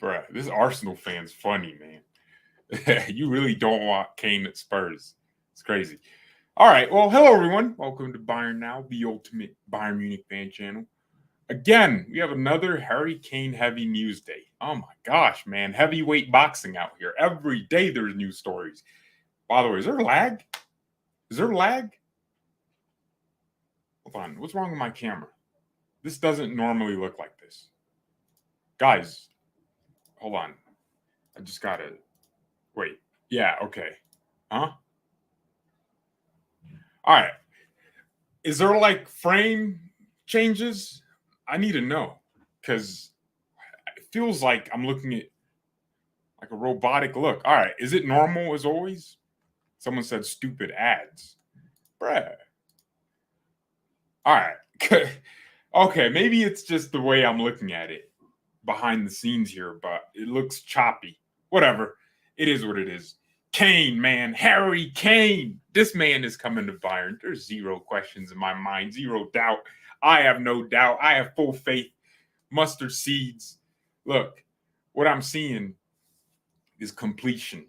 Bruh, this Arsenal fan's funny, man. You really don't want Kane at Spurs. It's crazy. All right. Well, hello, everyone. Welcome to Bayern Now, the ultimate Bayern Munich fan channel. Again, we have another Harry Kane heavy news day. Oh my gosh, man. Heavyweight boxing out here. Every day there's news stories. By the way, is there lag? Is there lag? Hold on. What's wrong with my camera? This doesn't normally look like this. Guys, hold on. I just gotta wait. Yeah, okay. Huh? All right. Is there like frame changes? I need to know because it feels like I'm looking at like a robotic look. All right. Is it normal as always? Someone said stupid ads. Bruh. All right. Okay. Maybe it's just the way I'm looking at it behind the scenes here, but it looks choppy. Whatever. It is what it is. Kane, man. Harry Kane. This man is coming to Bayern. There's zero questions in my mind. Zero doubt. I have no doubt. I have full faith. Mustard seeds. Look, what I'm seeing is completion.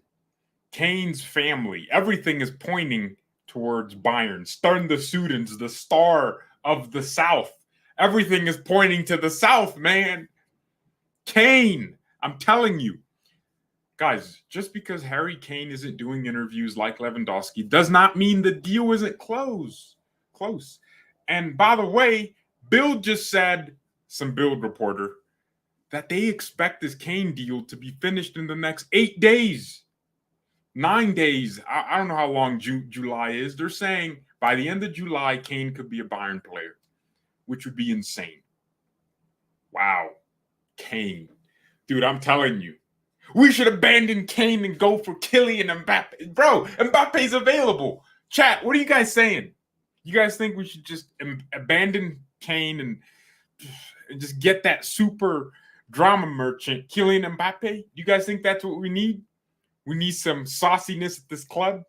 Kane's family, everything is pointing towards Bayern. Stern the Sudans, the star of the South. Everything is pointing to the South, man. Kane, I'm telling you. Guys, just because Harry Kane isn't doing interviews like Lewandowski does not mean the deal isn't close. And by the way, Bild just said, some Bild reporter, that they expect this Kane deal to be finished in the next 8 days, 9 days. I don't know how long July is. They're saying by the end of July, Kane could be a Bayern player, which would be insane. Wow. Kane. Dude, I'm telling you. We should abandon Kane and go for Kylian Mbappe. Bro, Mbappe's available. Chat, what are you guys saying? You guys think we should just abandon Kane and just get that super drama merchant, Kylian Mbappe? You guys think that's what we need? We need some sauciness at this club.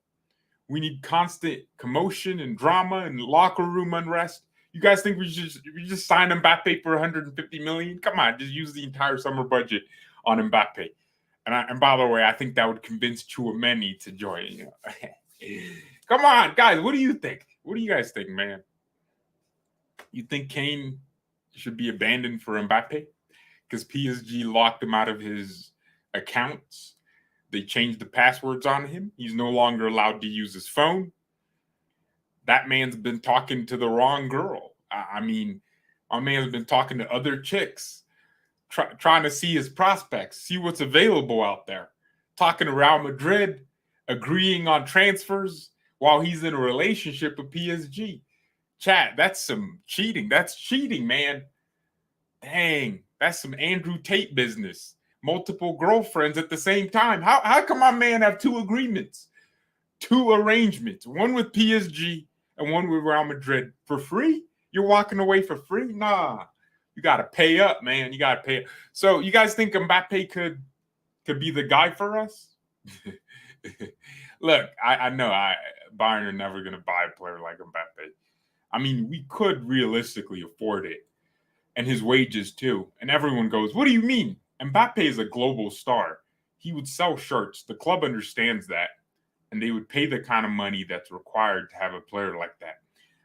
We need constant commotion and drama and locker room unrest. You guys think we just sign Mbappe for 150 million? Come on, just use the entire summer budget on Mbappe. And by the way, I think that would convince Chouameni to join. You know? Come on, guys. What do you think? What do you guys think, man? You think Kane should be abandoned for Mbappe? Because PSG locked him out of his accounts. They changed the passwords on him. He's no longer allowed to use his phone. That man's been talking to the wrong girl. I mean, my man's been talking to other chicks. Trying to see his prospects, see what's available out there. Talking to Real Madrid, agreeing on transfers while he's in a relationship with PSG. Chat, that's some cheating. That's cheating, man. Dang, that's some Andrew Tate business. Multiple girlfriends at the same time. How come my man have two agreements? Two arrangements. One with PSG and one with Real Madrid. For free? You're walking away for free? Nah. You got to pay up, man. You got to pay up. So you guys think Mbappe could be the guy for us? Look, I know Bayern are never going to buy a player like Mbappe. I mean, we could realistically afford it. And his wages, too. And everyone goes, what do you mean? Mbappe is a global star. He would sell shirts. The club understands that. And they would pay the kind of money that's required to have a player like that.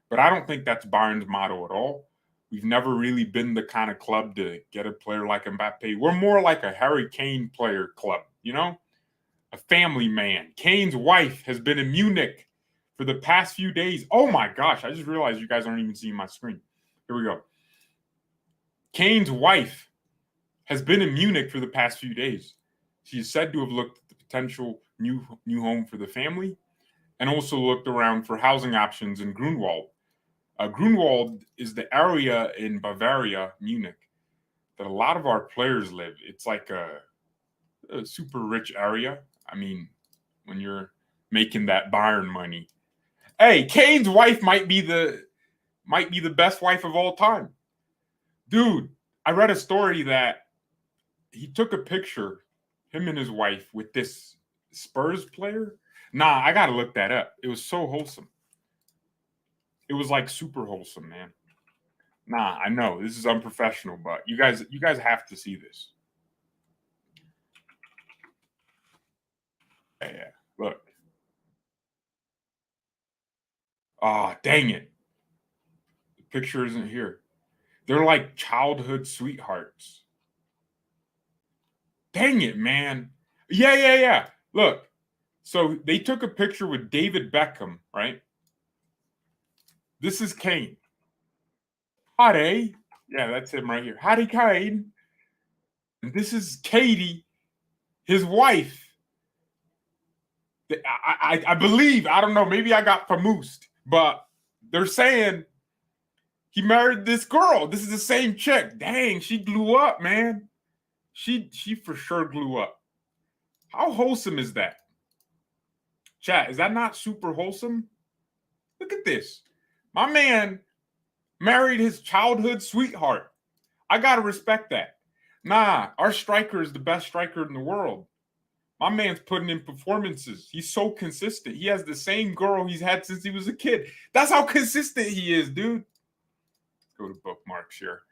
But I don't think that's Bayern's motto at all. We've never really been the kind of club to get a player like Mbappe. We're more like a Harry Kane player club, you know? A family man. Kane's wife has been in Munich for the past few days. Oh my gosh, I just realized you guys aren't even seeing my screen. Here we go. Kane's wife has been in Munich for the past few days. She is said to have looked at the potential new home for the family and also looked around for housing options in Grunwald. Grunwald is the area in Bavaria, Munich, that a lot of our players live. It's like a super rich area. I mean, when you're making that Bayern money. Hey, Kane's wife might be the best wife of all time. Dude, I read a story that he took a picture, him and his wife, with this Spurs player. Nah, I got to look that up. It was so wholesome. It was like super wholesome, man. Nah, I know this is unprofessional, but you guys have to see this. Yeah. Look. Ah, dang it. The picture isn't here. They're like childhood sweethearts. Dang it, man. Yeah. Look. So they took a picture with David Beckham, right? This is Kane. Howdy. Yeah, that's him right here. Howdy, Kane. And this is Katie, his wife. I believe, I don't know, maybe I got famoosed, but they're saying he married this girl. This is the same chick. Dang, she blew up, man. She for sure blew up. How wholesome is that? Chat, is that not super wholesome? Look at this. My man married his childhood sweetheart. I gotta respect that. Nah, our striker is the best striker in the world. My man's putting in performances. He's so consistent. He has the same girl he's had since he was a kid. That's how consistent he is, dude. Let's go to bookmarks here.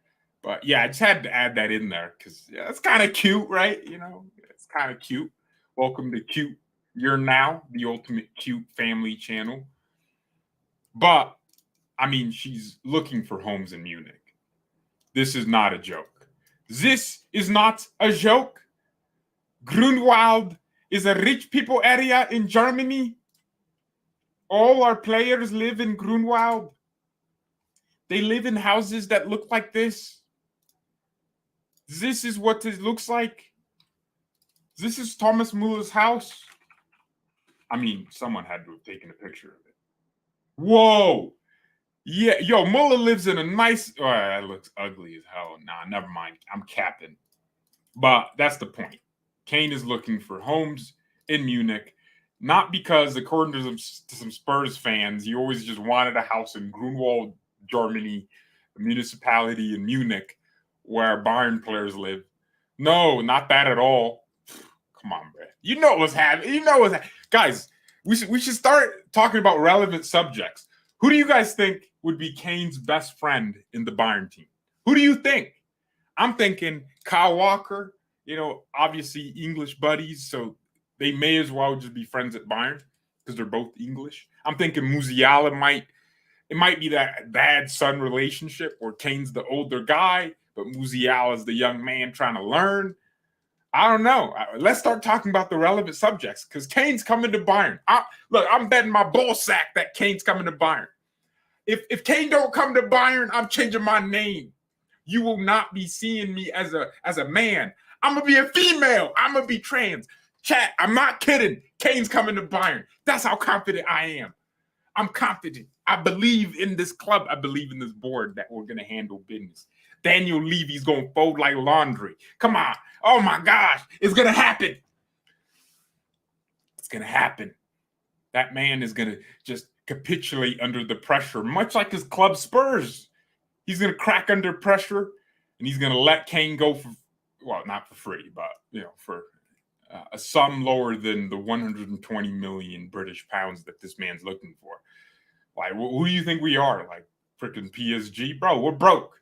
But yeah, I just had to add that in there because yeah, it's kind of cute, right? You know, it's kind of cute. Welcome to Cute. You're now the ultimate cute family channel. But I mean, she's looking for homes in Munich. This is not a joke. This is not a joke. Grunwald is a rich people area in Germany. All our players live in Grunwald. They live in houses that look like this. This is what it looks like. This is Thomas Muller's house. I mean, someone had to have taken a picture of it. Whoa. Yeah, yo, Muller lives in a nice. Oh, that looks ugly as hell. Nah, never mind. I'm capping. But that's the point. Kane is looking for homes in Munich, not because, according to some Spurs fans, he always just wanted a house in Grunwald, Germany, a municipality in Munich, where Bayern players live. No, not that at all. Come on, bro. You know what's happening. You know what's happening. Guys, we should start talking about relevant subjects. Who do you guys think would be Kane's best friend in the Bayern team? Who do you think? I'm thinking Kyle Walker. You know, obviously English buddies, so they may as well just be friends at Bayern because they're both English. I'm thinking Musiala might be that bad son relationship where Kane's the older guy, but Musiala is the young man trying to learn. I don't know. Let's start talking about the relevant subjects because Kane's coming to Bayern. Look, I'm betting my ball sack that Kane's coming to Bayern. If Kane don't come to Bayern, I'm changing my name. You will not be seeing me as a man. I'm going to be a female. I'm going to be trans. Chat, I'm not kidding. Kane's coming to Bayern. That's how confident I am. I'm confident. I believe in this club. I believe in this board that we're going to handle business. Daniel Levy's going to fold like laundry. Come on. Oh, my gosh. It's going to happen. It's going to happen. That man is going to just capitulate under the pressure, much like his club Spurs. He's going to crack under pressure, and he's going to let Kane go for, well, not for free, but, you know, for a sum lower than the 120 million British pounds that this man's looking for. Like, who do you think we are? Like, freaking PSG? Bro, we're broke.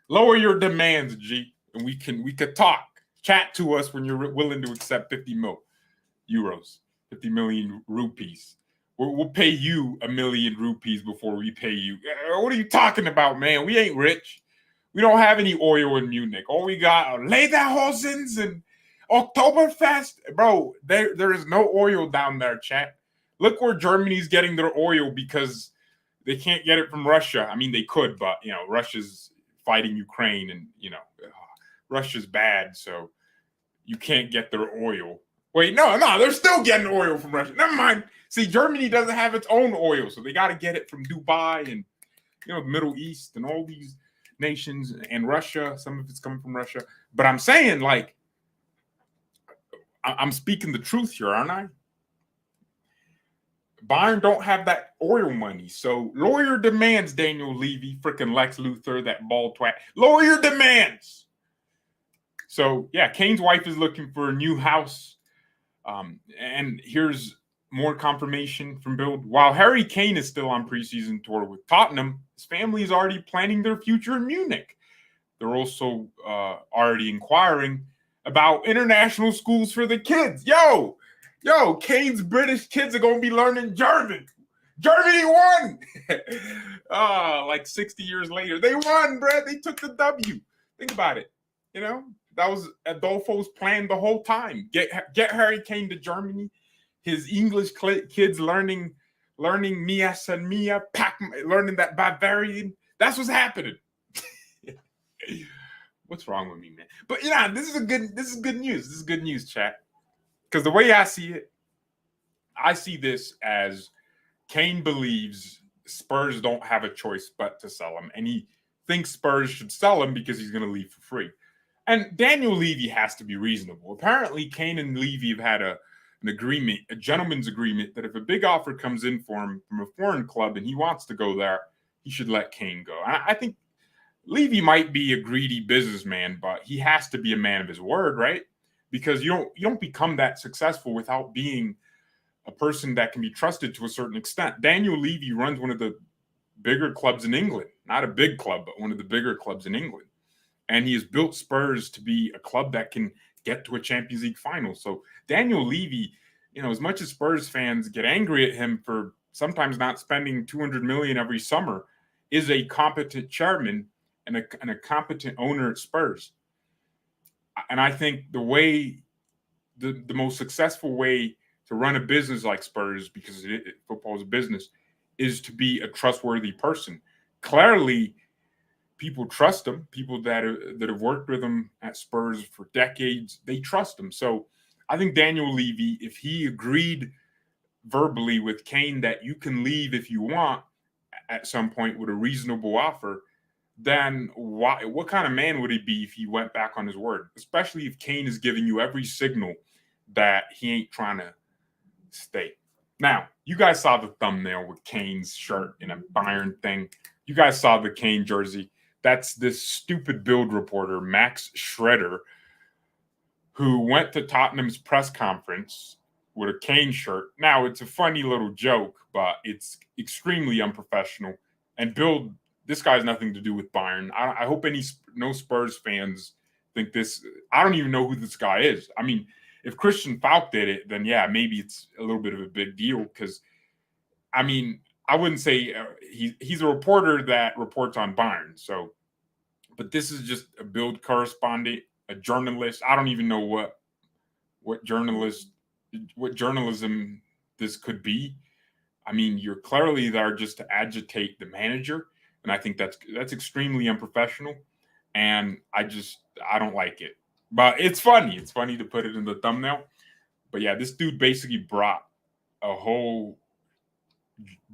Lower your demands, G, and we could talk. Chat to us when you're willing to accept 50 million rupees. We'll pay you 1 million rupees before we pay you. What are you talking about, man? We ain't rich. We don't have any oil in Munich. All we got are Lederhosens and Oktoberfest. Bro, there is no oil down there, chat. Look where Germany's getting their oil because they can't get it from Russia. I mean, they could, but, you know, Russia's fighting Ukraine and, you know, Russia's bad, so you can't get their oil. Wait, no, they're still getting oil from Russia. Never mind. See, Germany doesn't have its own oil, so they got to get it from Dubai and, you know, the Middle East and all these nations and Russia. Some of it's coming from Russia. But I'm saying, like, I'm speaking the truth here, aren't I? Bayern don't have that oil money. So lower your demands, Daniel Levy, freaking Lex Luthor, that ball twat. Lower your demands. So, yeah, Kane's wife is looking for a new house. And here's more confirmation from Bild. While Harry Kane is still on preseason tour with Tottenham, his family is already planning their future in Munich. They're also already inquiring about international schools for the kids. Yo, Yo, Kane's British kids are gonna be learning German. Germany won. Oh, like 60 years later, they won, bro. They took the W. Think about it. You know, that was Adolfo's plan the whole time. Get Harry Kane to Germany. His English kids learning Mia San Mia, learning that Bavarian. That's what's happening. What's wrong with me, man? But yeah, this is good news. This is good news, chat. Because the way I see it, I see this as Kane believes Spurs don't have a choice but to sell him, and he thinks Spurs should sell him because he's going to leave for free. And Daniel Levy has to be reasonable. Apparently, Kane and Levy have had an agreement, a gentleman's agreement, that if a big offer comes in for him from a foreign club and he wants to go there, he should let Kane go. I think Levy might be a greedy businessman, but he has to be a man of his word, right? Because you don't become that successful without being a person that can be trusted to a certain extent. Daniel Levy runs one of the bigger clubs in England, not a big club, but one of the bigger clubs in England. And he has built Spurs to be a club that can get to a Champions League final. So Daniel Levy, as much as Spurs fans get angry at him for sometimes not spending $200 million every summer, is a competent chairman and a competent owner at Spurs. And I think the most successful way to run a business like Spurs, because football is a business, is to be a trustworthy person. Clearly, people trust him. People that have worked with him at Spurs for decades, they trust him. So I think Daniel Levy, if he agreed verbally with Kane that you can leave if you want at some point with a reasonable offer, then what kind of man would he be if he went back on his word? Especially if Kane is giving you every signal that he ain't trying to stay. Now, you guys saw the thumbnail with Kane's shirt in a Bayern thing. You guys saw the Kane jersey. That's this stupid Bild reporter, Max Schroeder, who went to Tottenham's press conference with a Kane shirt. Now, it's a funny little joke, but it's extremely unprofessional. And Bild, this guy has nothing to do with Bayern. I hope no Spurs fans think this. I don't even know who this guy is. I mean, if Christian Falk did it, then yeah, maybe it's a little bit of a big deal because, I mean, I wouldn't say he's a reporter that reports on Bayern. So, but this is just a Bild correspondent, a journalist. I don't even know what journalism this could be. I mean, you're clearly there just to agitate the manager, and I think that's extremely unprofessional. And I don't like it. But it's funny. It's funny to put it in the thumbnail. But yeah, this dude basically brought a whole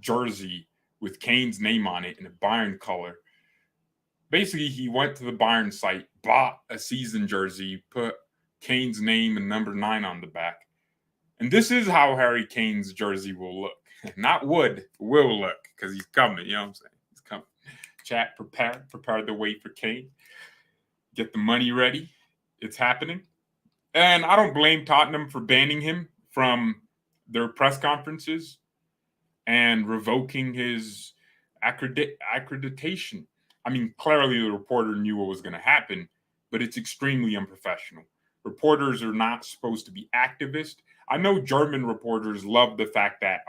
jersey with Kane's name on it in a Bayern color. Basically, he went to the Bayern site, bought a season jersey, put Kane's name and number 9 on the back. And this is how Harry Kane's jersey will look. Not will look, because he's coming, you know what I'm saying? He's coming. Chat, prepare the way for Kane. Get the money ready. It's happening. And I don't blame Tottenham for banning him from their press conferences and revoking his accreditation. I mean, clearly the reporter knew what was going to happen, but it's extremely unprofessional. Reporters are not supposed to be activists. I know German reporters love the fact that,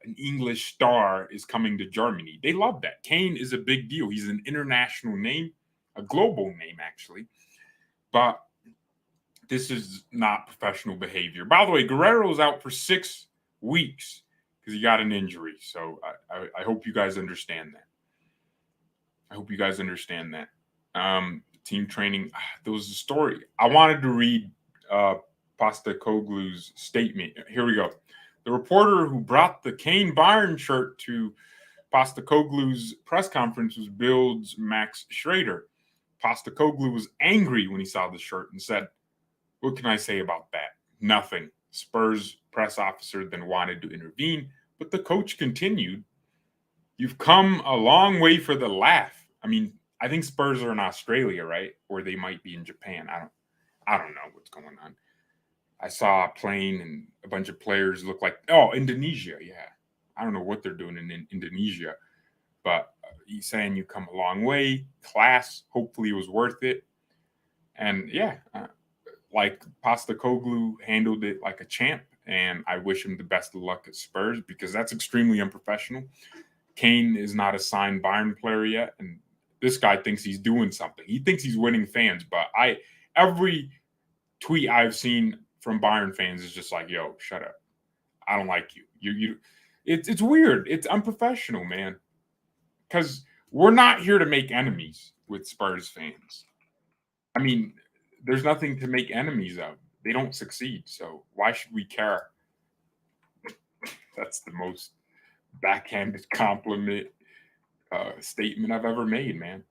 an English star is coming to Germany. They love that. Kane is a big deal. He's an international name, a global name, actually. But this is not professional behavior. By the way, Guerrero's out for 6 weeks because he got an injury. So I hope you guys understand that. Team training. There was a story. I wanted to read Postecoglou's statement. Here we go. The reporter who brought the Kane Bayern shirt to Postecoglou's press conference was Bild's Max Schroeder. Postecoglou was angry when he saw the shirt and said, "What can I say about that? Nothing." Spurs press officer then wanted to intervene, but the coach continued, "You've come a long way for the laugh." I mean, I think Spurs are in Australia, right? Or they might be in Japan. I don't know what's going on. I saw a plane and a bunch of players look like, Indonesia, yeah. I don't know what they're doing in Indonesia, but he's saying you come a long way, class, hopefully it was worth it. And yeah, like Postecoglou handled it like a champ, and I wish him the best of luck at Spurs because that's extremely unprofessional. Kane is not a signed Bayern player yet, and this guy thinks he's doing something. He thinks he's winning fans, but every tweet I've seen from Bayern fans is just like, "Yo, shut up. I don't like you. It's weird. It's unprofessional, man. Because we're not here to make enemies with Spurs fans. I mean, there's nothing to make enemies of. They don't succeed, so why should we care?" That's the most backhanded compliment statement I've ever made, man.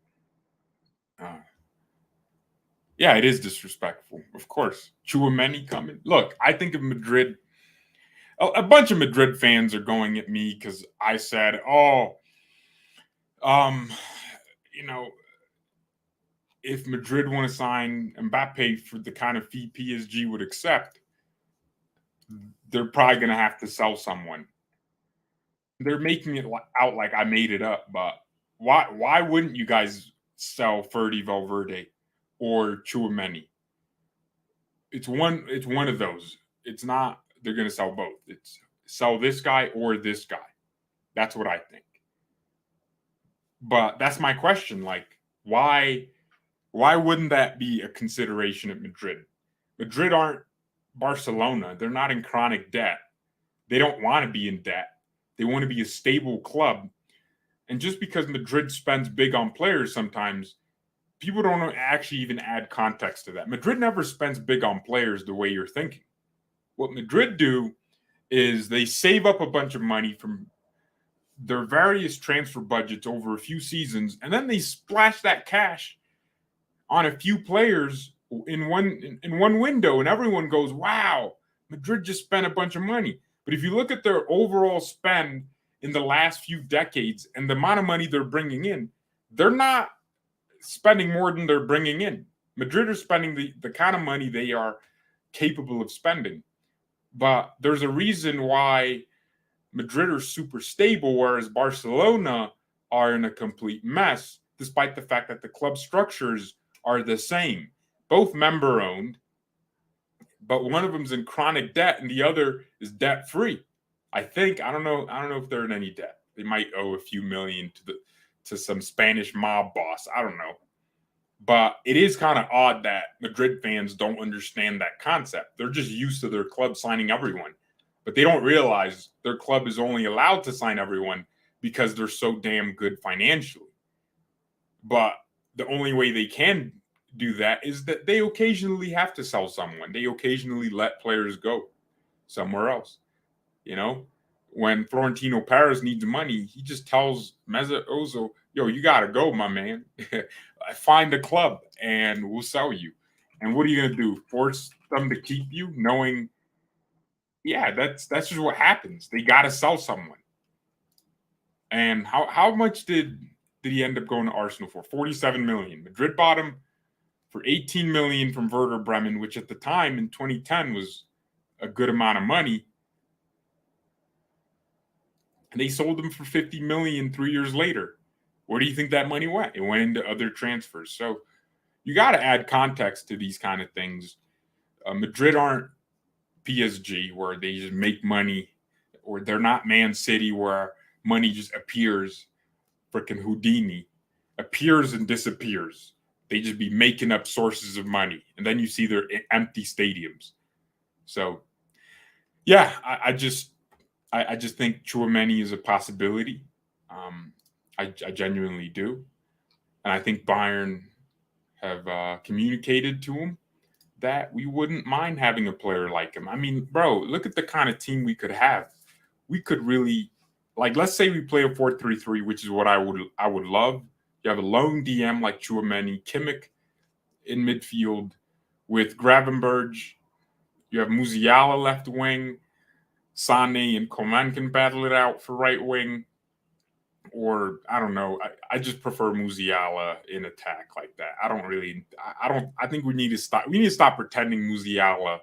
Yeah, it is disrespectful, of course. Chouameni coming. Look, I think of Madrid. A bunch of Madrid fans are going at me because I said, "Oh, um, you know, if Madrid want to sign Mbappe for the kind of fee PSG would accept, they're probably going to have to sell someone." They're making it out like I made it up, but why wouldn't you guys sell Ferdy Valverde or Chouameni? It's one of those. It's not they're going to sell both. It's sell this guy or this guy. That's what I think. But that's my question. Like, why wouldn't that be a consideration at Madrid? Madrid aren't Barcelona. They're not in chronic debt. They don't want to be in debt. They want to be a stable club. And just because Madrid spends big on players sometimes, people don't actually even add context to that. Madrid never spends big on players the way you're thinking. What Madrid do is they save up a bunch of money from their various transfer budgets over a few seasons, and then they splash that cash on a few players in one window, and everyone goes, "Wow, Madrid just spent a bunch of money." But if you look at their overall spend in the last few decades and the amount of money they're bringing in, they're not spending more than they're bringing in. Madrid are spending the kind of money they are capable of spending. But there's a reason why Madrid are super stable, whereas Barcelona are in a complete mess, despite the fact that the club structures are the same. Both member owned, but one of them's in chronic debt and the other is debt free. I think I don't know if they're in any debt. They might owe a few million to some Spanish mob boss. I don't know. But it is kind of odd that Madrid fans don't understand that concept. They're just used to their club signing everyone. But they don't realize their club is only allowed to sign everyone because they're so damn good financially. But the only way they can do that is that they occasionally have to sell someone. They occasionally let players go somewhere else. You know, when Florentino Perez needs money, he just tells Mesut Ozil, "Yo, you got to go, my man. Find a club and we'll sell you." And what are you going to do? Force them to keep you knowing, yeah, that's just what happens. They got to sell someone. And how much did he end up going to Arsenal for? 47 million. Madrid bought him for 18 million from Werder Bremen, which at the time in 2010 was a good amount of money. And they sold him for 50 million 3 years later. Where do you think that money went? It went into other transfers. So you got to add context to these kind of things. Madrid aren't PSG where they just make money, or they're not Man City where money just appears, freaking Houdini, appears and disappears. They just be making up sources of money, and then you see their empty stadiums. So, yeah, I just think Chouameni is a possibility. I genuinely do, and I think Bayern have communicated to him that we wouldn't mind having a player like him. I mean, bro, look at the kind of team we could have. We could really, like, let's say we play a 4-3-3, which is what I would love. You have a lone DM like Chouameni, Kimmich in midfield with Gravenberg. You have Musiala left wing. Sane and Coman can battle it out for right wing. Or I don't know. I just prefer Musiala in attack like that. I think we need to stop. We need to stop pretending Musiala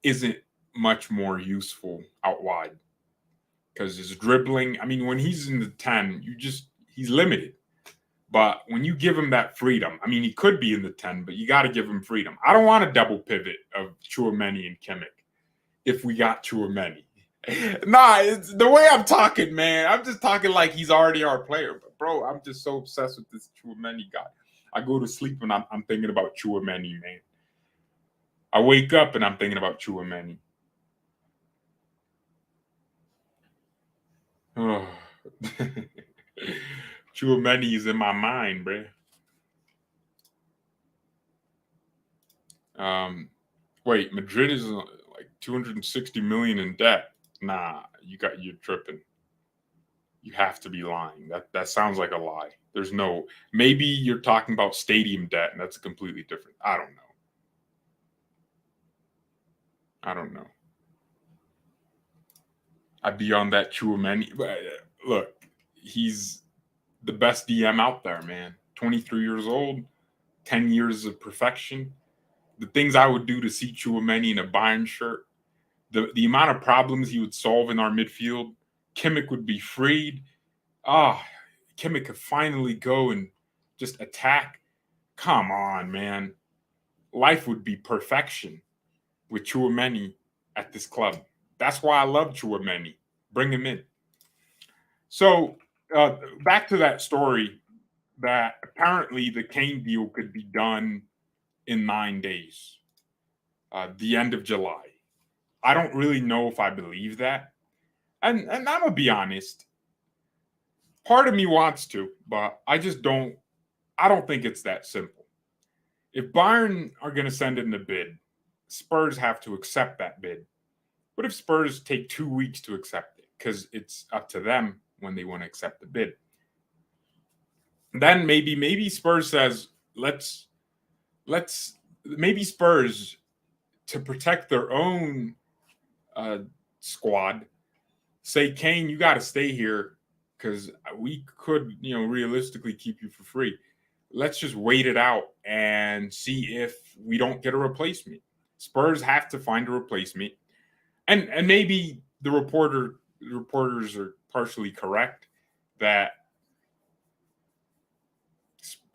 isn't much more useful out wide. Because his dribbling, I mean, when he's in the 10, he's limited. But when you give him that freedom, I mean, he could be in the 10, but you got to give him freedom. I don't want a double pivot of Chouameni and Kimmich. if we got Chouameni. Nah, it's the way I'm talking, man. I'm just talking like he's already our player. But bro, I'm just so obsessed with this Chouameni guy. I go to sleep and I'm thinking about Chouameni, man. I wake up and I'm thinking about Chouameni. Oh. Chouameni is in my mind, bro. Wait, Madrid is like 260 million in debt. Nah, you're tripping. You have to be lying. That sounds like a lie. There's no, maybe you're talking about stadium debt, and that's completely different. I don't know. I don't know. I'd be on that Chouameni. Look, he's the best DM out there, man. 23 years old, 10 years of perfection. The things I would do to see Chouameni in a Bayern shirt, the amount of problems he would solve in our midfield. Kimmich would be freed. Kimmich could finally go and just attack. Come on, man. Life would be perfection with Chouameni at this club. That's why I love Chouameni. Bring him in. So back to that story that apparently the Kane deal could be done in 9 days, the end of July. I don't really know if I believe that. And I'm going to be honest. Part of me wants to, but I just don't. I don't think it's that simple. If Bayern are going to send in the bid, Spurs have to accept that bid. What if Spurs take 2 weeks to accept it? Because it's up to them when they want to accept the bid. Then maybe Spurs says, let's maybe Spurs, to protect their own squad, say, Kane, you got to stay here because we could, realistically keep you for free. Let's just wait it out and see if we don't get a replacement. Spurs have to find a replacement. And maybe the reporters are partially correct that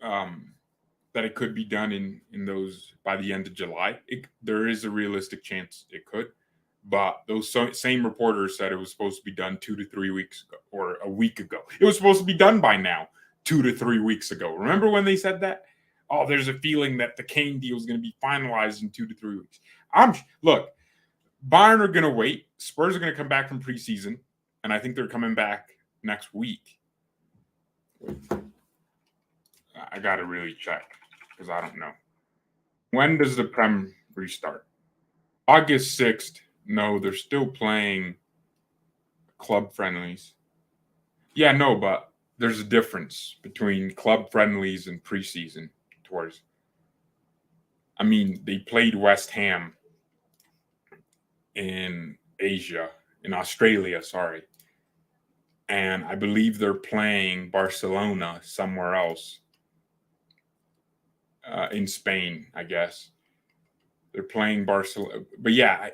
that it could be done in those by the end of July. There is a realistic chance it could, but those same reporters said it was supposed to be done 2 to 3 weeks ago or a week ago. It was supposed to be done by now 2 to 3 weeks ago. Remember when they said that? Oh, there's a feeling that the Kane deal is going to be finalized in 2 to 3 weeks. Look, Bayern are going to wait. Spurs are going to come back from preseason, and I think they're coming back next week. I got to really check because I don't know. When does the Prem restart? August 6th. No, they're still playing club friendlies. Yeah, no, but there's a difference between club friendlies and preseason tours. I mean, they played West Ham in Australia, sorry. And I believe they're playing Barcelona somewhere else in Spain, I guess. They're playing Barcelona. But yeah,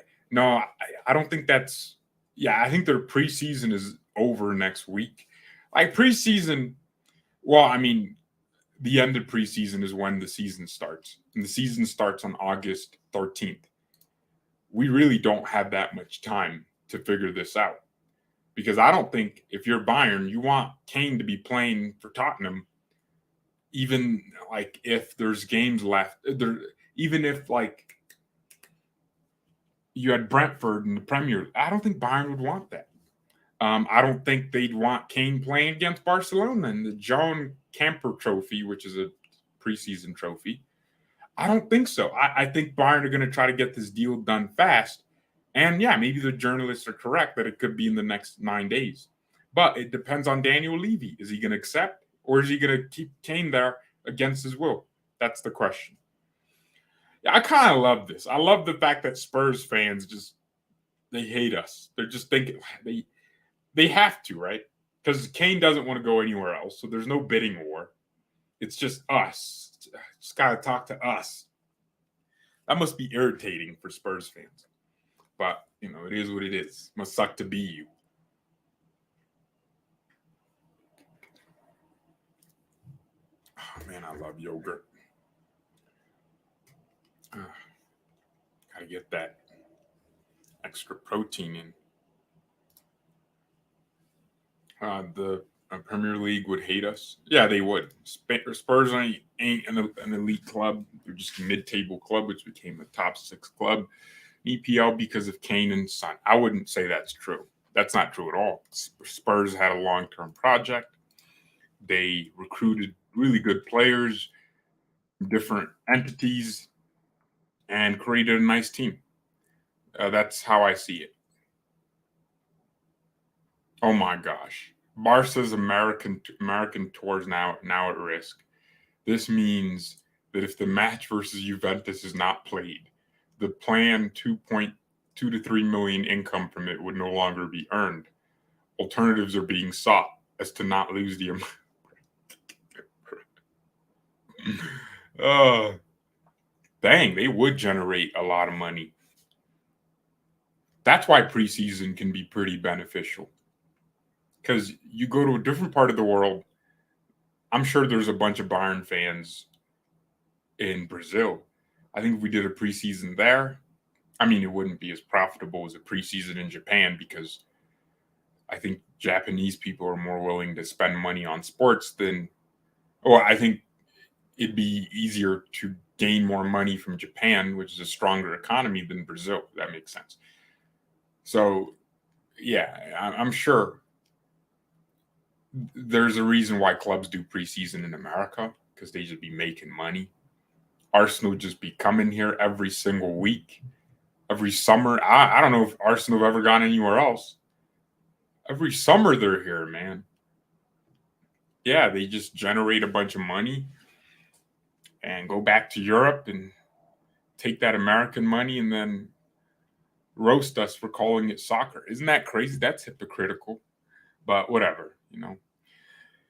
I don't think that's. Yeah, I think their preseason is over next week. Like preseason, well, I mean, the end of preseason is when the season starts. And the season starts on August 13th. We really don't have that much time to figure this out. Because I don't think if you're Bayern, you want Kane to be playing for Tottenham, even like if there's games left. Even if like you had Brentford in the Premier, I don't think Bayern would want that. I don't think they'd want Kane playing against Barcelona in the John Camper Trophy, which is a preseason trophy. I don't think so. I think Bayern are going to try to get this deal done fast. And yeah, maybe the journalists are correct that it could be in the next 9 days. But it depends on Daniel Levy. Is he going to accept or is he going to keep Kane there against his will? That's the question. Yeah, I kind of love this. I love the fact that Spurs fans they hate us. They're just thinking they have to, right? Because Kane doesn't want to go anywhere else. So there's no bidding war. It's just us. Just got to talk to us. That must be irritating for Spurs fans. But, it is what it is. Must suck to be you. Oh, man, I love yogurt. Gotta get that extra protein in. The Premier League would hate us. Yeah, they would. Spurs ain't an elite club. They're just a mid-table club, which became a top 6 club in EPL because of Kane and Son. I wouldn't say that's true. That's not true at all. Spurs had a long-term project. They recruited really good players, different entities, and created a nice team. That's how I see it. Oh my gosh. Barca's American tour is now at risk. This means that if the match versus Juventus is not played, the planned 2.2 to 3 million income from it would no longer be earned. Alternatives are being sought as to not lose the dang, they would generate a lot of money. That's why preseason can be pretty beneficial. Because you go to a different part of the world. I'm sure there's a bunch of Bayern fans in Brazil. I think if we did a preseason there, I mean, it wouldn't be as profitable as a preseason in Japan because I think Japanese people are more willing to spend money on sports than, well, I think it'd be easier to gain more money from Japan, which is a stronger economy than Brazil. If that makes sense. So, yeah, I'm sure there's a reason why clubs do preseason in America because they just be making money. Arsenal just be coming here every single week, every summer. I don't know if Arsenal have ever gone anywhere else. Every summer they're here, man. Yeah, they just generate a bunch of money and go back to Europe and take that American money and then roast us for calling it soccer. Isn't that crazy? That's hypocritical, but whatever, you know.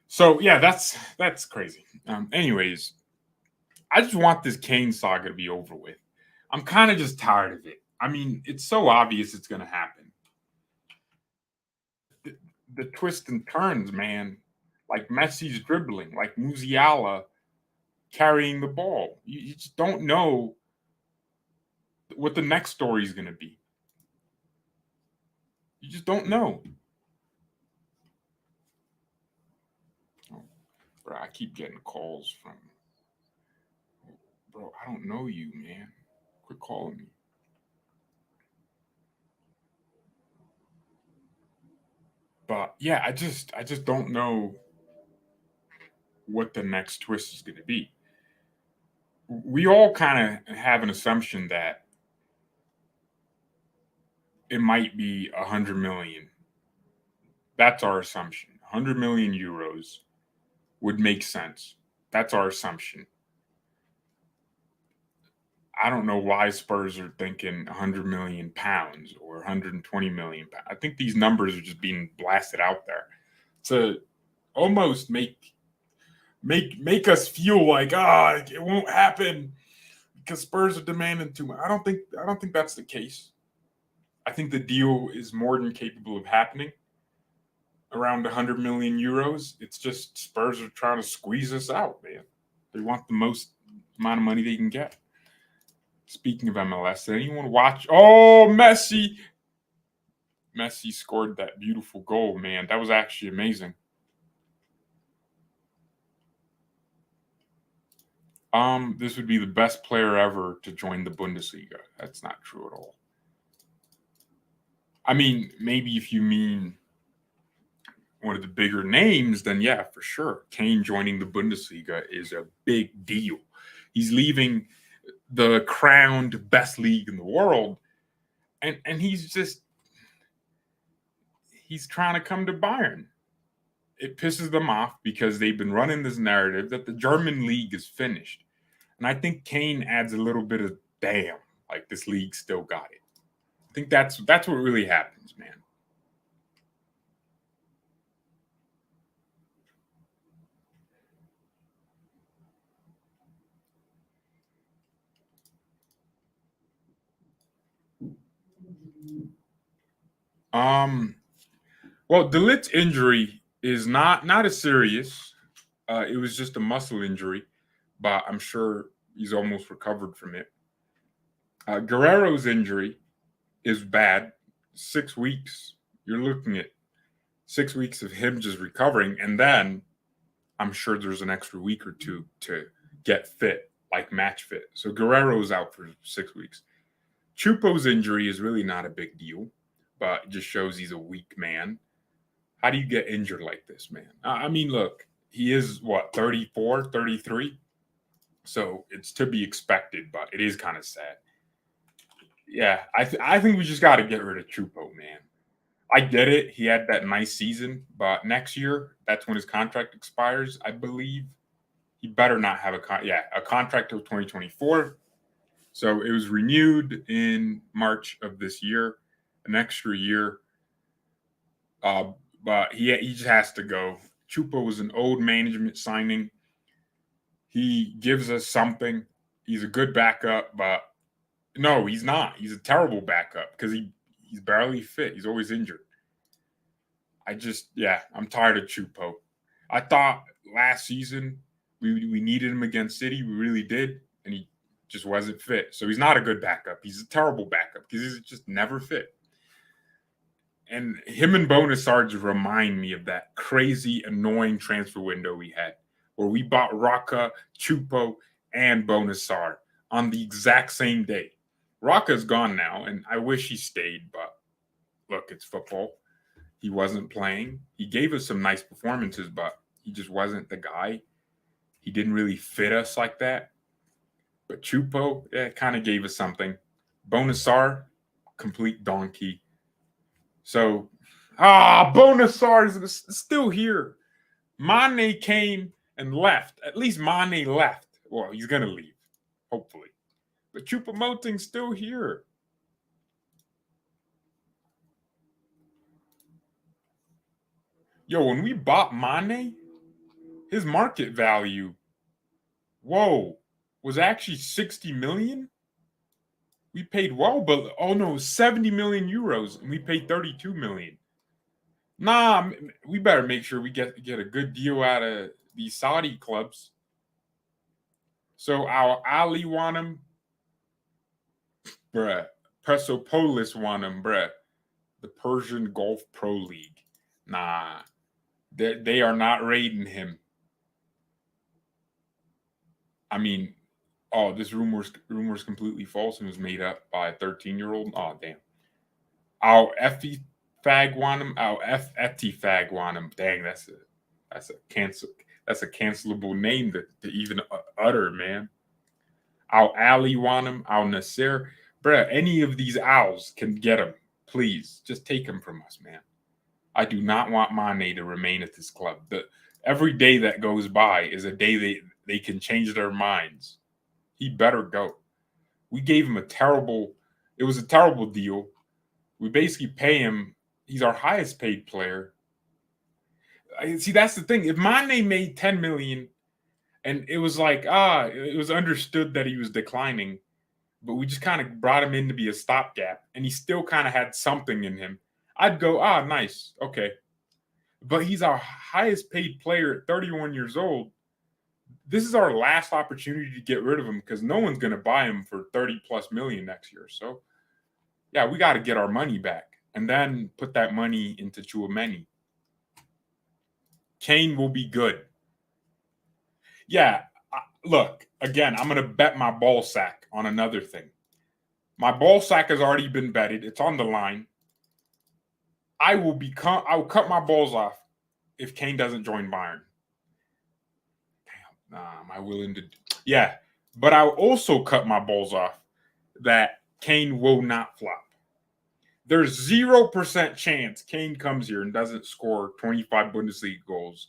So yeah, that's crazy. Anyways, I just want this Kane saga to be over with. I'm kind of just tired of it. I mean, it's so obvious it's going to happen. The twists and turns, man, like Messi's dribbling, like Musiala carrying the ball. You just don't know what the next story is going to be. You just don't know. Oh, bro, I keep getting calls from, bro, I don't know you, man. Quit calling me. But yeah, I just don't know what the next twist is going to be. We all kind of have an assumption that it might be 100 million. That's our assumption. 100 million euros would make sense. That's our assumption. I don't know why Spurs are thinking 100 million pounds or 120 million pounds. I think these numbers are just being blasted out there to almost make us feel like it won't happen because Spurs are demanding too much. I don't think that's the case. I think the deal is more than capable of happening around 100 million euros. It's just Spurs are trying to squeeze us out, man. They want the most amount of money they can get. Speaking of MLS, did anyone watch? Oh, Messi! Messi scored that beautiful goal, man. That was actually amazing. This would be the best player ever to join the Bundesliga. That's not true at all. I mean, maybe if you mean one of the bigger names, then yeah, for sure. Kane joining the Bundesliga is a big deal. He's leaving the crowned best league in the world, and he's trying to come to Bayern. It pisses them off because they've been running this narrative that the German league is finished. And I think Kane adds a little bit of damn, like this league still got it. I think that's what really happens, man. Well, Delit's injury is not as serious. It was just a muscle injury, but I'm sure he's almost recovered from it. Guerrero's injury is bad. 6 weeks, you're looking at 6 weeks of him just recovering, and then I'm sure there's an extra week or two to get fit, like match fit. So Guerrero's out for 6 weeks. Choupo's injury is really not a big deal, but it just shows he's a weak man. How do you get injured like this, man? I mean, look, he is, 34, 33? So it's to be expected, but it is kind of sad. Yeah, I think we just got to get rid of Choupo, man. I get it. He had that nice season, but next year, that's when his contract expires, I believe. He better not have a contract till 2024. So it was renewed in March of this year, an extra year. But he just has to go. Choupo was an old management signing. He gives us something. He's a good backup, but no, he's not. He's a terrible backup because he's barely fit. He's always injured. I'm tired of Choupo. I thought last season we needed him against City. We really did, and he just wasn't fit. So he's not a good backup. He's a terrible backup because he's just never fit. And him and Bonasarge remind me of that crazy, annoying transfer window we had where we bought Rocca, Choupo, and Bonasar on the exact same day. Rocca's gone now, and I wish he stayed, but look, it's football. He wasn't playing. He gave us some nice performances, but he just wasn't the guy. He didn't really fit us like that. But Choupo, kind of gave us something. Bonasar, complete donkey. So, Bonasar is still here. Mane came and left. At least Mane left. Well, he's going to leave, hopefully. But Choupo-Moting's still here. Yo, when we bought Mane, his market value, was actually 60 million. We paid but 70 million euros, and we paid 32 million. Nah, we better make sure we get a good deal out of these Saudi clubs. So our Ali want him, bruh. Persepolis want him, bruh. The Persian Gulf Pro League. Nah, they are not raiding him. I mean, this rumor's completely false and was made up by a 13-year-old. Oh, damn. Our Effie fag want him. Our Effie fag want him. Dang, that's a cancelable name to even utter, man. Our Ali want him. Our Nasser. Bruh, any of these owls can get him. Please, just take him from us, man. I do not want Mane to remain at this club. Every day that goes by is a day they can change their minds. He better go. We gave him it was a terrible deal. We basically pay him. He's our highest paid player. See, that's the thing. If Mane made 10 million and it was like, it was understood that he was declining, but we just kind of brought him in to be a stopgap and he still kind of had something in him, I'd go, nice. Okay. But he's our highest paid player at 31 years old. This is our last opportunity to get rid of him because no one's going to buy him for 30 plus million next year. So, yeah, we got to get our money back and then put that money into Tchouaméni. Kane will be good. Yeah, look, again, I'm going to bet my ball sack on another thing. My ball sack has already been betted. It's on the line. I will cut my balls off if Kane doesn't join Bayern. Am I willing to? Yeah, but I'll also cut my balls off that Kane will not flop. There's 0% chance Kane comes here and doesn't score 25 Bundesliga goals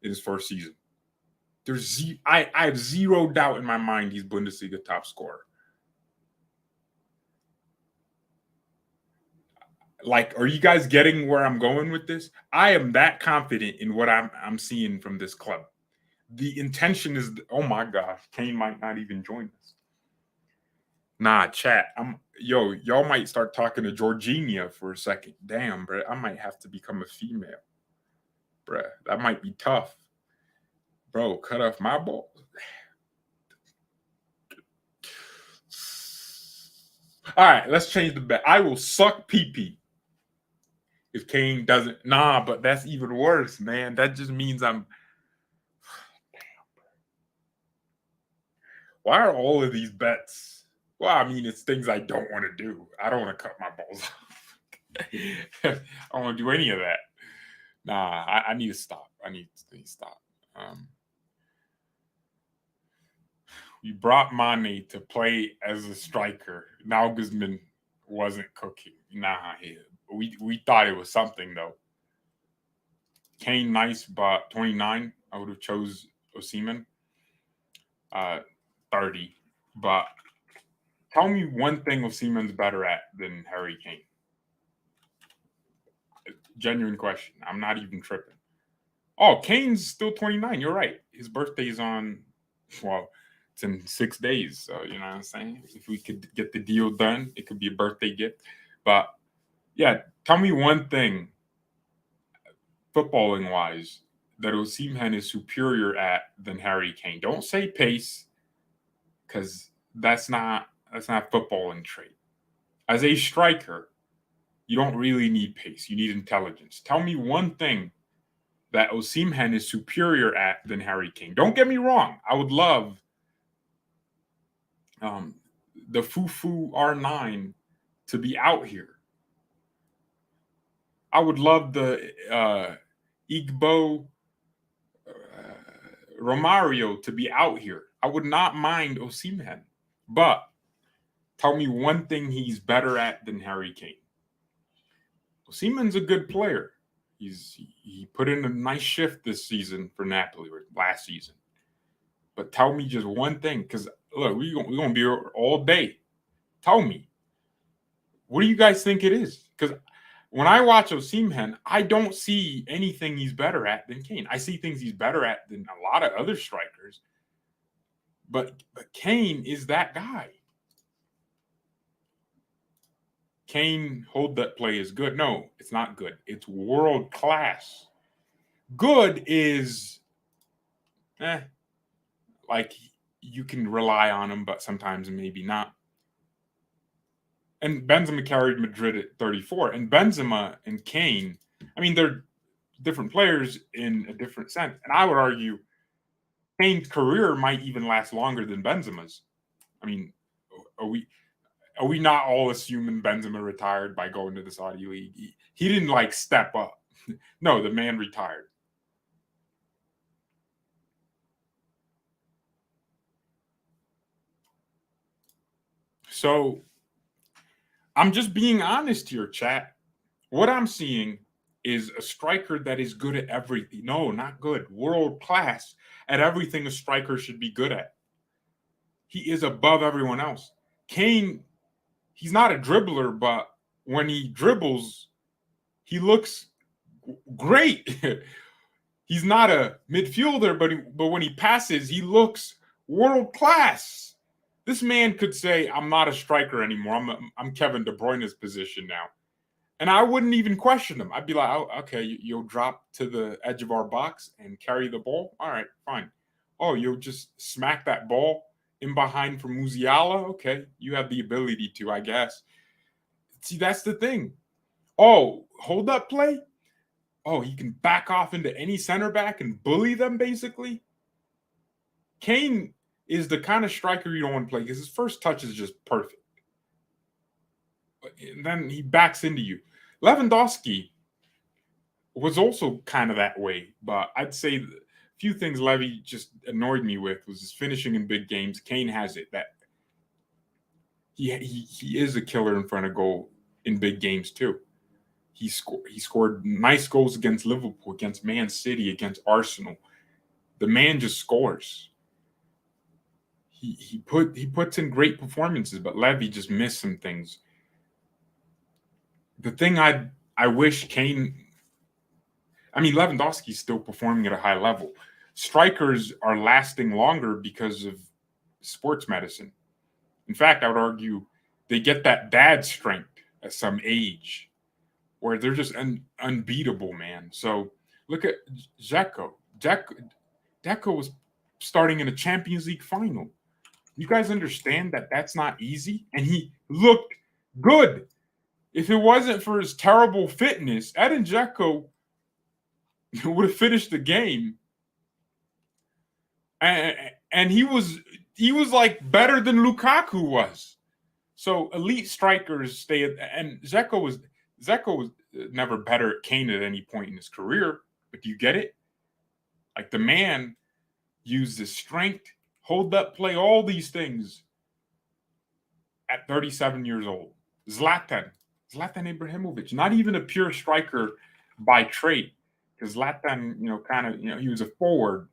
in his first season. I have zero doubt in my mind he's Bundesliga top scorer. Like, are you guys getting where I'm going with this? I am that confident in what I'm seeing from this club. The intention is, oh my gosh, Kane might not even join us. Nah, chat. Y'all might start talking to Georgina for a second. Damn, bro, I might have to become a female. Bruh, that might be tough. Bro, cut off my balls. All right, let's change the bet. I will suck PP if Kane doesn't. Nah, but that's even worse, man. That just means I'm. Why are all of these bets? Well, I mean, it's things I don't want to do. I don't want to cut my balls off. I don't want to do any of that. Nah, I need to stop. I need to stop. We brought Mane to play as a striker. Nagelsmann wasn't cooking. Nah, we thought it was something though. Kane, nice, but 29. I would have chose Osimhen. 30. But tell me one thing Osimhen's better at than Harry Kane. Genuine question. I'm not even tripping. Oh, Kane's still 29. You're right. His birthday's on, well, it's in 6 days. So, you know what I'm saying? If we could get the deal done, it could be a birthday gift. But, yeah, tell me one thing, footballing-wise, that Osimhen is superior at than Harry Kane. Don't say pace, because that's not footballing trait. As a striker, you don't really need pace. You need intelligence. Tell me one thing that Osimhen is superior at than Harry Kane. Don't get me wrong. I would love the Fufu R9 to be out here. I would love the Igbo Romario to be out here. I would not mind Osimhen. But tell me one thing he's better at than Harry Kane. Osimhen's a good player. He put in a nice shift this season for Napoli, or last season. But tell me just one thing, because look, we're going to be here all day. Tell me, what do you guys think it is? Because when I watch Osimhen, I don't see anything he's better at than Kane. I see things he's better at than a lot of other strikers. But Kane is that guy. Kane hold that play is good. No, it's not good. It's world class. Good is, like you can rely on him, but sometimes maybe not. And Benzema carried Madrid at 34. And Benzema and Kane, I mean, they're different players in a different sense. And I would argue Kane's career might even last longer than Benzema's. I mean, are we not all assuming Benzema retired by going to the Saudi League? He didn't like step up. No, the man retired. So I'm just being honest here, chat. What I'm seeing is a striker that is good at everything. No, not good. World class at everything a striker should be good at. He is above everyone else. Kane, he's not a dribbler, but when he dribbles, he looks great. He's not a midfielder, but when he passes, he looks world class. This man could say, "I'm not a striker anymore. I'm Kevin De Bruyne's position now," and I wouldn't even question him. I'd be like, "Oh, okay, you'll drop to the edge of our box and carry the ball. All right, fine. Oh, you'll just smack that ball in behind from Musiala. Okay, you have the ability to, I guess." See, that's the thing. Oh, hold up play. Oh, he can back off into any center back and bully them, basically. Kane is the kind of striker you don't want to play because his first touch is just perfect. And then he backs into you. Lewandowski was also kind of that way, but I'd say a few things Levy just annoyed me with was his finishing in big games. Kane has it. That he is a killer in front of goal in big games too. He scored nice goals against Liverpool, against Man City, against Arsenal. The man just scores. He puts in great performances, but Levy just missed some things. The thing I wish Kane, I mean, Lewandowski's still performing at a high level. Strikers are lasting longer because of sports medicine. In fact, I would argue they get that dad strength at some age where they're just unbeatable, man. So look at Dzeko. Dzeko was starting in a Champions League final. You guys understand that that's not easy? And he looked Good. If it wasn't for his terrible fitness, Edin Dzeko would have finished the game. And he was like better than Lukaku was. So elite strikers stay at, and Dzeko was never better at Kane at any point in his career. But do you get it? Like the man used his strength, hold up play, all these things at 37 years old. Zlatan Ibrahimovic, not even a pure striker by trait, because Zlatan, he was a forward.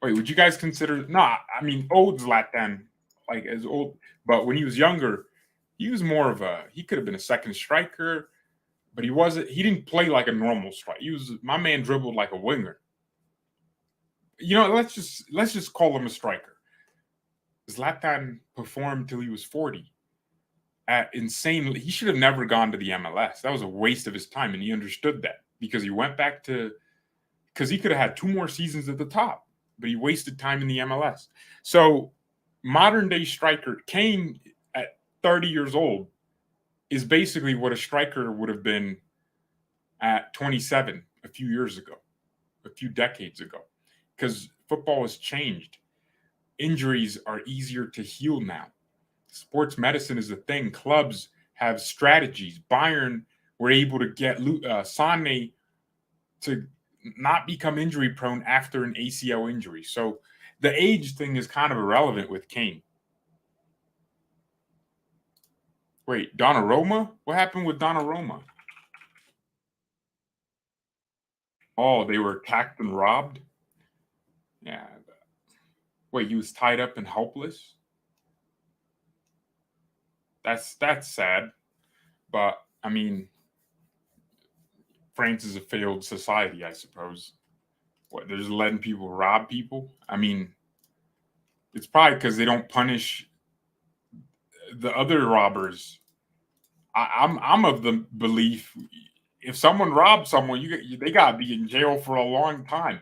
Wait, would you guys consider? No, I mean old Zlatan, like as old, but when he was younger, he was more of a. He could have been a second striker, but he wasn't. He didn't play like a normal striker. My man dribbled like a winger. Let's just call him a striker. Zlatan performed till he was 40. At insanely, he should have never gone to the MLS. That was a waste of his time, and he understood that because he went back to, because he could have had 2 more seasons at the top, but he wasted time in the MLS. So modern day striker Kane at 30 years old is basically what a striker would have been at 27 a few years ago, a few decades ago, because football has changed. Injuries are easier to heal now. Sports medicine is a thing. Clubs have strategies. Bayern were able to get Sane to not become injury prone after an ACL injury. So the age thing is kind of irrelevant with Kane. Wait, Donnarumma? What happened with Donnarumma? Oh, they were attacked and robbed? Yeah. Wait, he was tied up and helpless? That's sad. But, I mean, France is a failed society, I suppose. What, they're just letting people rob people? I mean, it's probably because they don't punish the other robbers. I'm of the belief if someone robs someone, they gotta be in jail for a long time,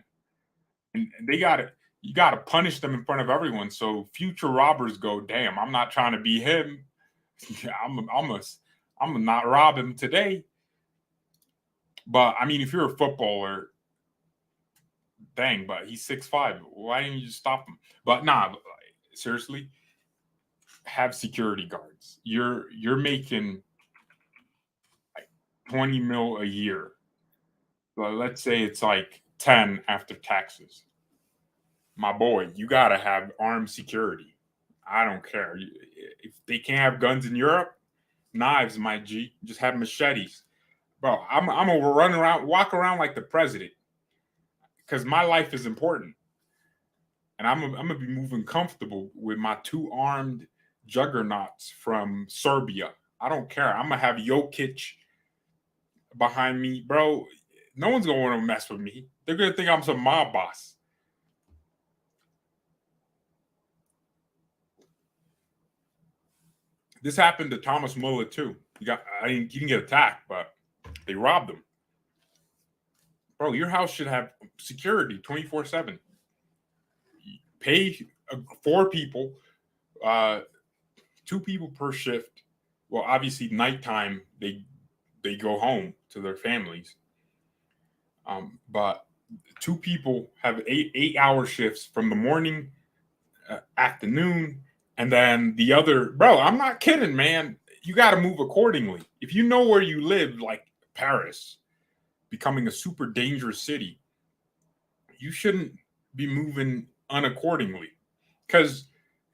and you gotta punish them in front of everyone. So future robbers go, damn, I'm not trying to be him. I'm gonna not rob him today. But I mean, if you're a footballer, dang, but he's 6'5". Why didn't you just stop him? But nah, seriously, have security guards. You're making like 20 mil a year. Well, let's say it's like 10 after taxes. My boy, you gotta have armed security. I don't care. If they can't have guns in Europe, knives, my G. Just have machetes. Bro, I'm gonna walk around like the president. Because my life is important. And I'm gonna be moving comfortable with my 2 armed juggernauts from Serbia. I don't care. I'm gonna have Jokic behind me, bro. No one's gonna want to mess with me. They're gonna think I'm some mob boss. This happened to Thomas Muller too. He didn't get attacked, but they robbed him. Bro, your house should have security 24/7. Pay 4 people, 2 people per shift. Well, obviously nighttime they go home to their families. But 2 people have 8-hour shifts from the morning, afternoon, and then the other. Bro, I'm not kidding, man. You got to move accordingly. If you know where you live, like Paris, becoming a super dangerous city, you shouldn't be moving unaccordingly. Because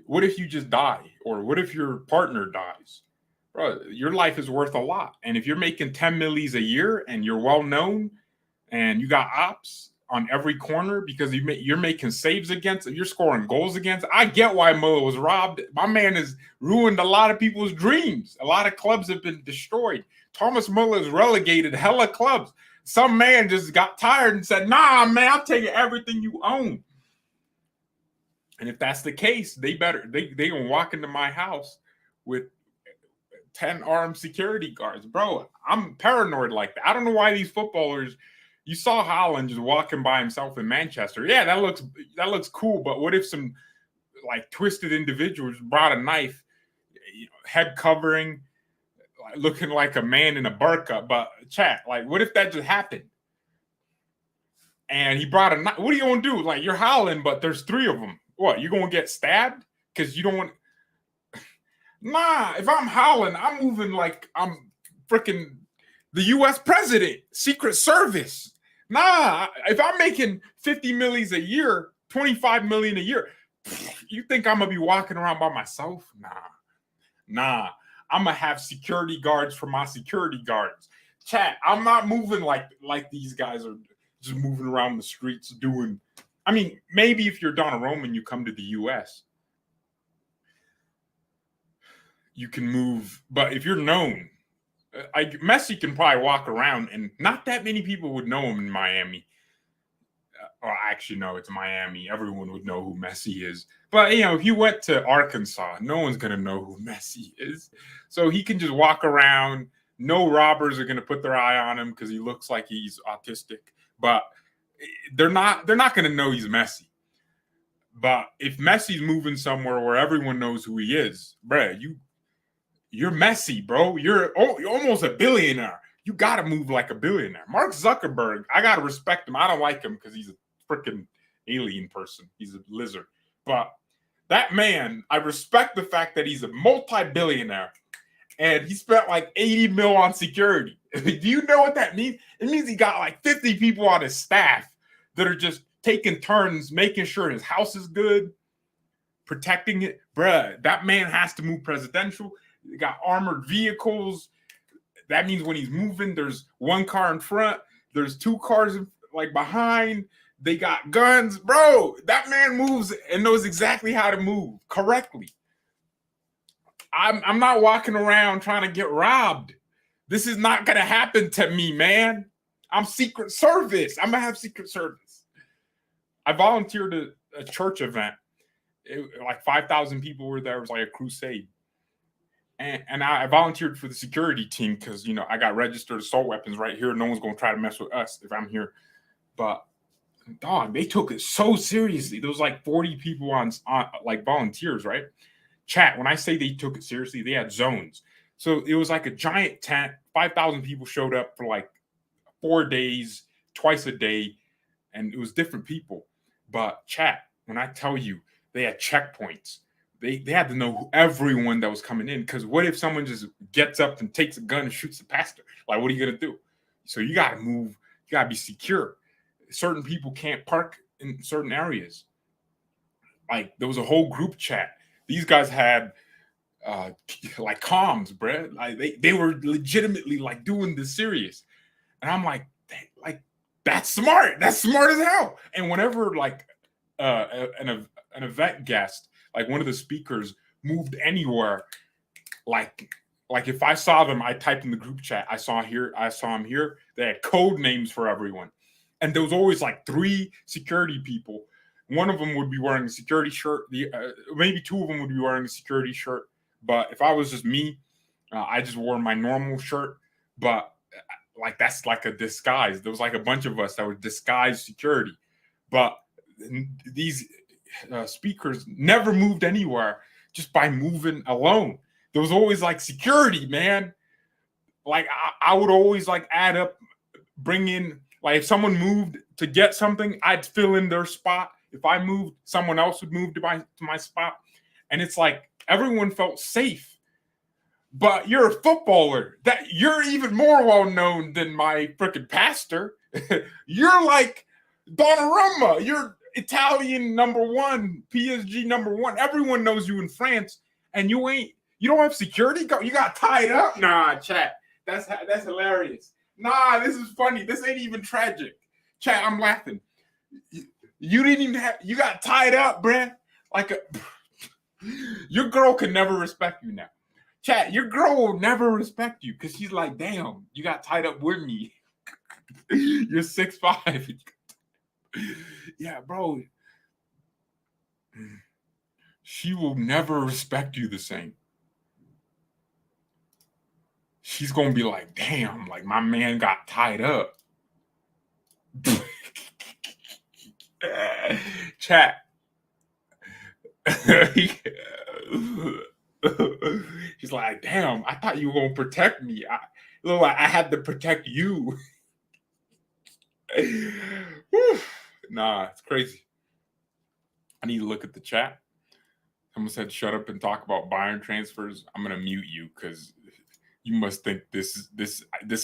what if you just die? Or what if your partner dies? Bro, your life is worth a lot. And if you're making 10 millies a year and you're well known and you got ops on every corner because you're making saves against, you're scoring goals against, I get why Muller was robbed. My man has ruined a lot of people's dreams. A lot of clubs have been destroyed. Thomas Muller has relegated hella clubs. Some man just got tired and said, nah, man, I'm taking everything you own. And if that's the case, they gonna walk into my house with 10 armed security guards. Bro, I'm paranoid like that. I don't know why these footballers, you saw Haaland just walking by himself in Manchester. Yeah, that looks cool, but what if some like twisted individuals brought a knife, head covering, looking like a man in a burqa. But chat, like, what if that just happened? And he brought a knife. What are you gonna do? Like, you're howling, but there's 3 of them. What? You gonna get stabbed? Because you don't want. Nah, if I'm howling, I'm moving like I'm freaking the U.S. president, Secret Service. Nah, if I'm making 50 million a year, 25 million a year, you think I'm gonna be walking around by myself? Nah. I'm gonna have security guards for my security guards. Chat, I'm not moving like these guys are just moving around the streets doing. I mean, maybe if you're Donnarumma and you come to the U.S., you can move. But if you're known, Messi can probably walk around, and not that many people would know him in Miami. Or actually, no, it's Miami. Everyone would know who Messi is. But, if you went to Arkansas, no one's going to know who Messi is. So he can just walk around. No robbers are going to put their eye on him because he looks like he's autistic. But they're not going to know he's Messi. But if Messi's moving somewhere where everyone knows who he is, bruh, you're Messi, bro. You're almost a billionaire. You got to move like a billionaire. Mark Zuckerberg, I got to respect him. I don't like him because he's a freaking alien person. He's a lizard. But that man, I respect the fact that he's a multi-billionaire and he spent like 80 mil on security. Do you know what that means? It means he got like 50 people on his staff that are just taking turns, making sure his house is good, protecting it. Bruh, that man has to move presidential. They got armored vehicles. That means when he's moving, there's 1 car in front, there's 2 cars like behind. They got guns, bro. That man moves and knows exactly how to move correctly. I'm not walking around trying to get robbed. This is not gonna happen to me, man. I'm Secret Service. I'm gonna have Secret Service. I volunteered at a church event. Like 5,000 people were there. It was like a crusade. And I volunteered for the security team because, I got registered assault weapons right here. No one's going to try to mess with us if I'm here. But, dog, they took it so seriously. There was like 40 people on like volunteers, right? Chat, when I say they took it seriously, they had zones. So it was like a giant tent. 5,000 people showed up for like 4 days, twice a day. And it was different people. But, chat, when I tell you, they had checkpoints. They had to know everyone that was coming in, because what if someone just gets up and takes a gun and shoots the pastor? Like, what are you going to do? So you got to move. You got to be secure. Certain people can't park in certain areas. Like, there was a whole group chat. These guys had like comms, bro. Like they were legitimately like doing this serious. And I'm like, that's smart. That's smart as hell. And whenever like an event guest, like one of the speakers, moved anywhere, like if I saw them, I typed in the group chat, I saw him here. They had code names for everyone. And there was always like 3 security people. One of them would be wearing a security shirt. Maybe 2 of them would be wearing a security shirt. But if I was just me, I just wore my normal shirt. But like that's like a disguise. There was like a bunch of us that were disguised security. But these speakers never moved anywhere just by moving alone. There was always like security, man. Like I would always like add up, bring in, like if someone moved to get something, I'd fill in their spot. If I moved, someone else would move to my spot. And it's like everyone felt safe. But you're a footballer. That you're even more well known than my freaking pastor. You're like Donnarumma. You're Italian #1, PSG #1. Everyone knows you in France, and you don't have security. You got tied up. Nah, chat. That's hilarious. Nah, this is funny. This ain't even tragic. Chat, I'm laughing. You didn't even you got tied up, bruh. Your girl can never respect you now. Chat, your girl will never respect you because she's like, damn, you got tied up with me. You're 6'5". Yeah, bro. She will never respect you the same. She's going to be like, damn, like my man got tied up. Chat. She's like, damn, I thought you were gonna protect me. I had to protect you. Nah, it's crazy. I need to look at the chat. Someone said, "Shut up and talk about Bayern transfers." I'm gonna mute you because you must think this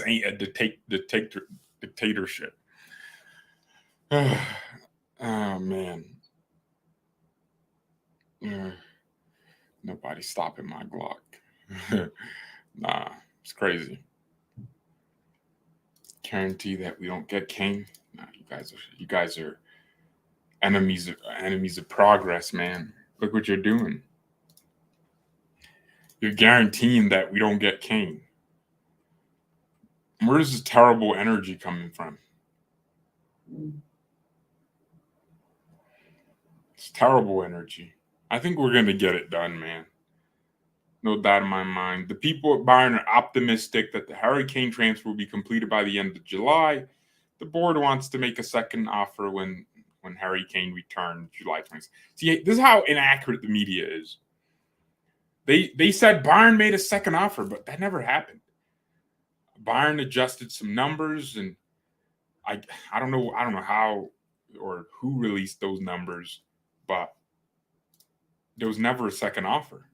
ain't a dictatorship. Oh man, nobody's stopping my Glock. Nah, it's crazy. Guarantee that we don't get Kane. Nah, you guys are enemies of progress, man. Look what you're doing. You're guaranteeing that we don't get Kane. Where's this terrible energy coming from? It's terrible energy. I think we're going to get it done, man. No doubt in my mind. The people at Bayern are optimistic that the Harry Kane transfer will be completed by the end of July. The board wants to make a second offer when Harry Kane returns July 20th. See, this is how inaccurate the media is. They said Bayern made a second offer, but that never happened. Bayern adjusted some numbers, and I don't know how or who released those numbers, but there was never a second offer.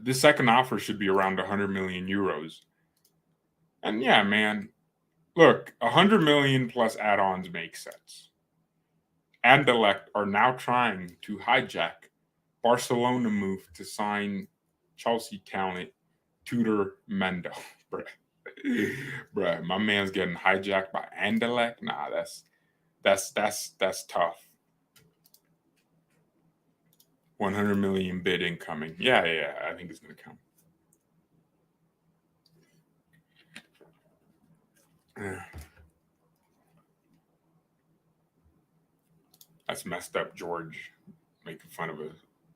This second offer should be around 100 million euros. And yeah, man, look, 100 million plus add-ons make sense. Anderlecht are now trying to hijack Barcelona move to sign Chelsea talent Tudor Mendo. Bruh, my man's getting hijacked by Anderlecht. Nah, that's tough. 100 million bid incoming. Yeah, I think it's gonna come. That's messed up, George, making fun of a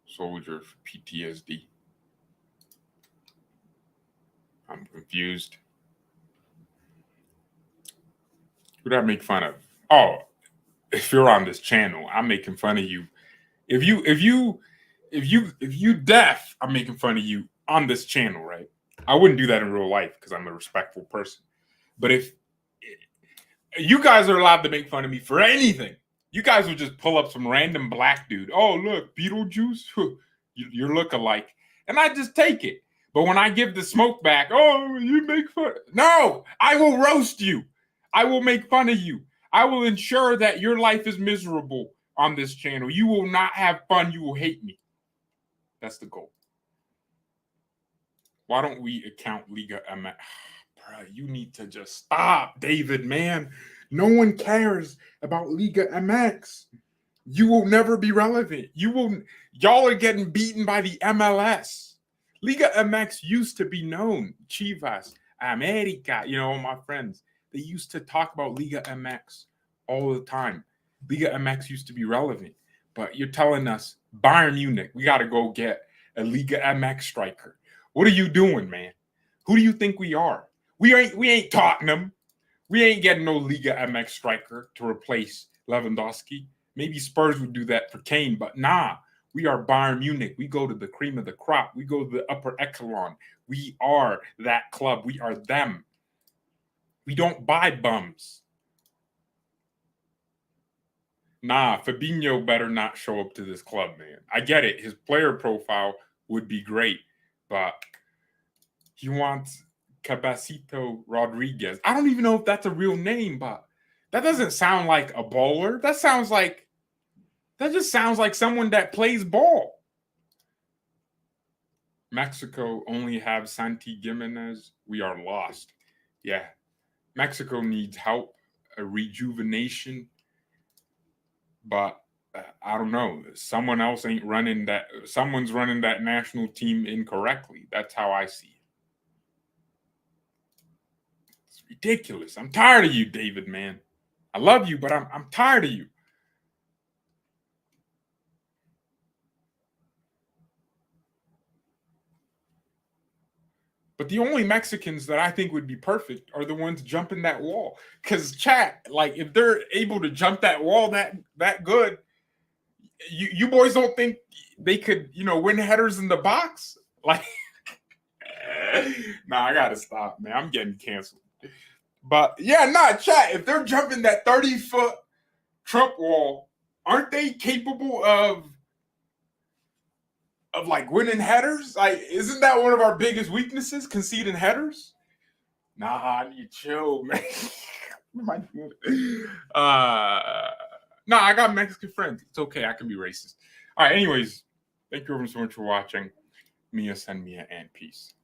soldier for PTSD. I'm confused. Who did I make fun of? Oh, if you're on this channel, I'm making fun of you. If you deaf, I'm making fun of you on this channel, right? I wouldn't do that in real life because I'm a respectful person. But if you guys are allowed to make fun of me for anything, you guys would just pull up some random black dude. Oh, look, Beetlejuice, you're look-alike. And I just take it. But when I give the smoke back, oh, you make fun. No, I will roast you. I will make fun of you. I will ensure that your life is miserable on this channel. You will not have fun. You will hate me. That's the goal. Why don't we account Liga MX? Bro, you need to just stop, David, man. No one cares about Liga MX. You will never be relevant. Y'all are getting beaten by the MLS. Liga MX used to be known. Chivas, America, my friends. They used to talk about Liga MX all the time. Liga MX used to be relevant. But you're telling us, Bayern Munich, we got to go get a Liga MX striker. What are you doing, man? Who do you think we are? We ain't Tottenham. We ain't getting no Liga MX striker to replace Lewandowski. Maybe Spurs would do that for Kane, but nah. We are Bayern Munich. We go to the cream of the crop. We go to the upper echelon. We are that club. We are them. We don't buy bums. Nah, Fabinho better not show up to this club, man. I get it. His player profile would be great, but he wants Cabecito Rodriguez. I don't even know if that's a real name, but that doesn't sound like a bowler. That just sounds like someone that plays ball. Mexico only have Santi Gimenez. We are lost. Yeah. Mexico needs help, a rejuvenation. But I don't know. Someone's running that national team incorrectly. That's how I see it. It's ridiculous. I'm tired of you, David, man. I love you, but I'm tired of you. But the only Mexicans that I think would be perfect are the ones jumping that wall. Because chat, like if they're able to jump that wall that good, you boys don't think they could, win headers in the box? Like, nah, I gotta stop, man. I'm getting canceled. But yeah, chat. If they're jumping that 30-foot Trump wall, aren't they capable of like winning headers? Like, isn't that one of our biggest weaknesses, conceding headers? Nah, I need to chill, man. What am I doing? Nah, I got Mexican friends. It's okay. I can be racist. All right. Anyways, thank you so much for watching. Mia, send Mia, and peace.